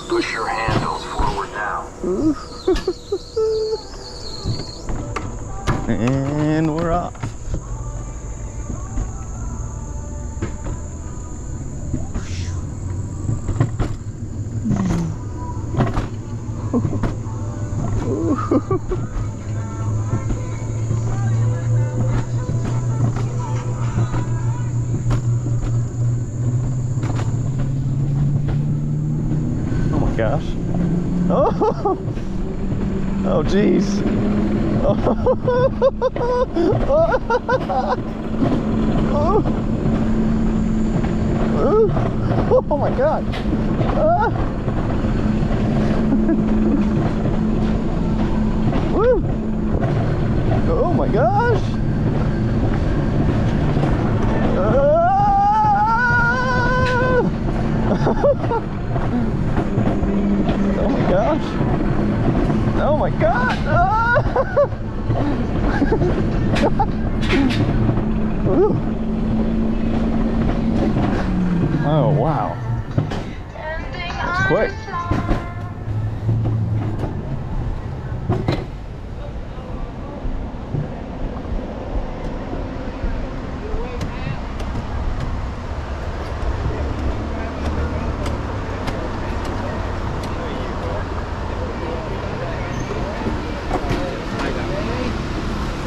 Push your handles forward now. And we're off. Oh my gosh. Oh, oh geez. Oh. Oh my god. Woo. Oh my gosh. Oh my gosh. Oh my god. Oh wow. That's quick.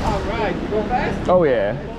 All right, you go fast? Oh yeah.